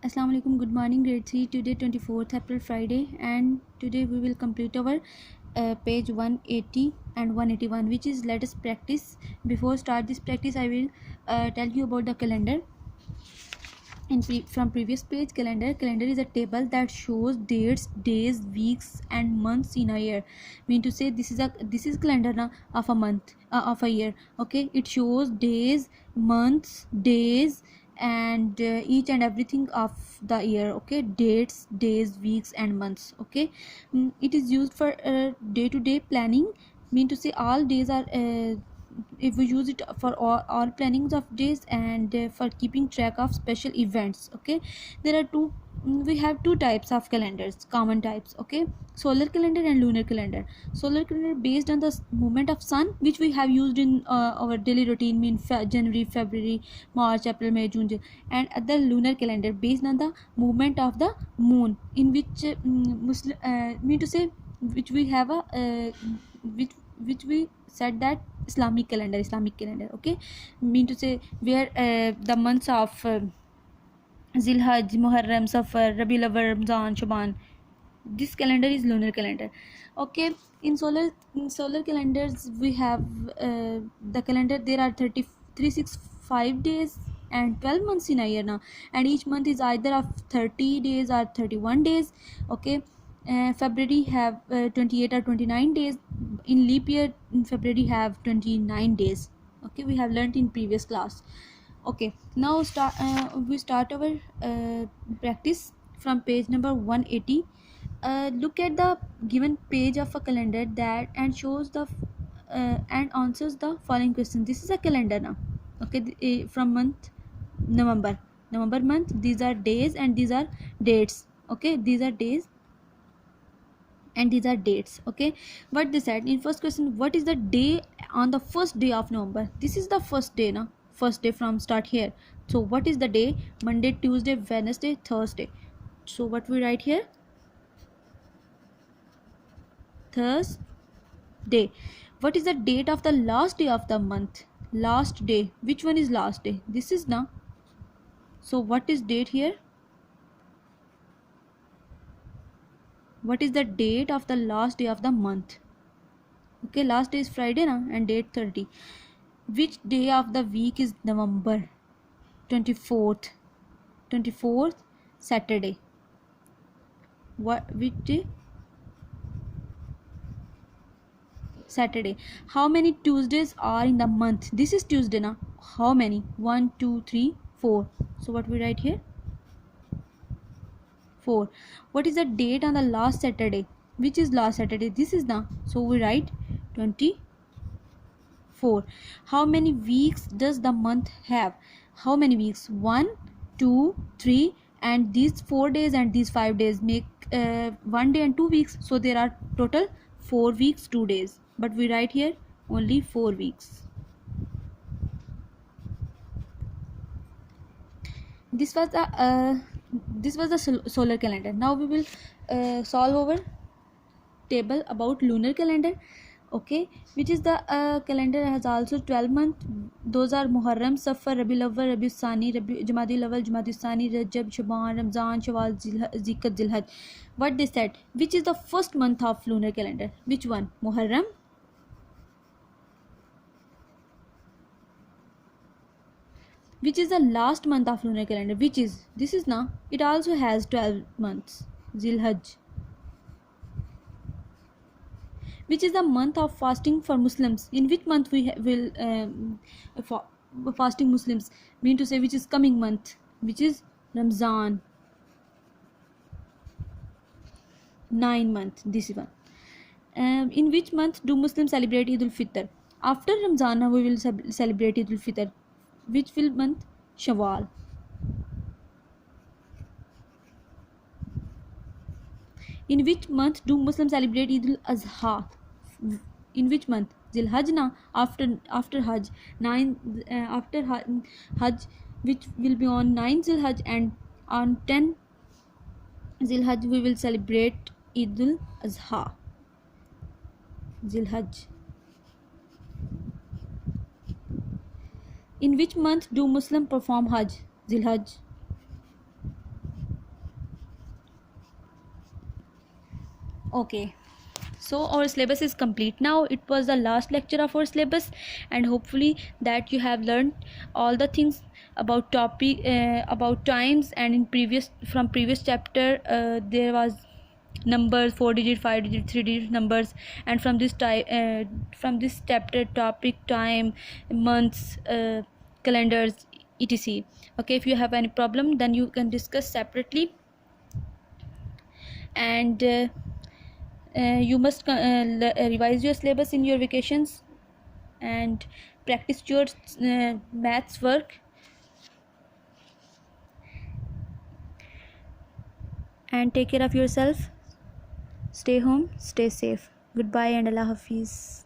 Assalamu alaikum. Good morning, grade 3. Today 24th April, Friday, and today we will complete our page 180 and 181, which is let us practice. Before start this practice, I will tell you about the calendar. From previous page, calendar is a table that shows dates, days, weeks and months in a year. Mean to say this is calendar na, of a month, of a year. Okay, it shows days, months, days and each and everything of the year. Okay, dates, days, weeks and months. Okay, it is used for day to day planning. Mean to say all days are if we use it for all plannings of days and for keeping track of special events. Okay, there are we have two types of calendars, common types. Okay, solar calendar and lunar calendar. Solar calendar based on the movement of sun, which we have used in our daily routine, mean January, February, March, April, May, June, and other lunar calendar based on the movement of the moon, in which mean to say which we have a which we said that Islamic calendar. Okay, mean to say where the months of Zilhaj, Muharram, Safar, Rabiul Awwal, Ramzan, Shaban, this calendar is lunar calendar. Okay, in solar calendars we have the calendar. There are 365 days and 12 months in a year now, and each month is either of 30 days or 31 days. Okay, February have 28 or 29 days. In leap year, in February have 29 days. Okay, we have learned in previous class. Okay, now we start our practice from page number 180. Look at the given page of a calendar that and shows the and answers the following question. This is a calendar now. Okay, from month November month. These are days and these are dates. Okay, these are days and these are dates. Okay, what they said in first question, what is the day on the first day of November? This is the first day now, first day from start here. So what is the day? Monday, Tuesday, Wednesday, Thursday. So what we write here? Thursday. What is the date of the last day of the month? Last day. Which one is last day? This is now. So what is date here? What is the date of the last day of the month? Okay, last day is Friday now, and date 30. Which day of the week is November? 24th. 24th, Saturday. Which day? Saturday. How many Tuesdays are in the month? This is Tuesday now. How many? 1, 2, 3, 4. So what we write here? 4. What is the date on the last Saturday? Which is last Saturday? This is now. So we write 24. How many weeks does the month have? How many weeks? 1, 2, 3, and these 4 days and these 5 days make 1 day and 2 weeks. So there are total 4 weeks, 2 days. But we write here only 4 weeks. This was the solar calendar. Now we will solve our table about lunar calendar. Okay, which is the calendar has also 12 months. Those are Muharram, Safar, Rabiul Awwal, Rabiul Sani, Jamadil Awwal, Jamadil Sani, Rajab, Shaban, Ramzan, Shawwal, Zilhaj, Zilhaj. What they said, which is the first month of lunar calendar? Which one? Muharram. Which is the last month of lunar calendar? Which is? This is now. It also has 12 months. Zilhaj. Which is the month of fasting for Muslims? In which month we will fasting Muslims? Mean to say which is coming month? Which is Ramzan. 9 month. This one. In which month do Muslims celebrate Eid al-Fitr? After Ramzan we will celebrate Eid al-Fitr. Which will month? Shawwal. In which month do Muslims celebrate Eid al-Azha? In which month? Zilhaj na, after Hajj, 9 after Hajj, which will be on 9 Zilhaj, and on 10 Zilhaj we will celebrate Eid al-Azha. Zilhaj. In which month do Muslims perform Hajj? Zilhaj. Okay, so our syllabus is complete now. It was the last lecture of our syllabus, and hopefully that you have learned all the things about topic, about times. And in previous chapter, there was numbers, 4 digit, 5 digit, 3 digit numbers. And from this chapter, topic, time, months, calendars, etc. Okay, if you have any problem, then you can discuss separately. And you must revise your syllabus in your vacations, and practice your maths work. And take care of yourself. Stay home, stay safe. Goodbye and Allah Hafiz.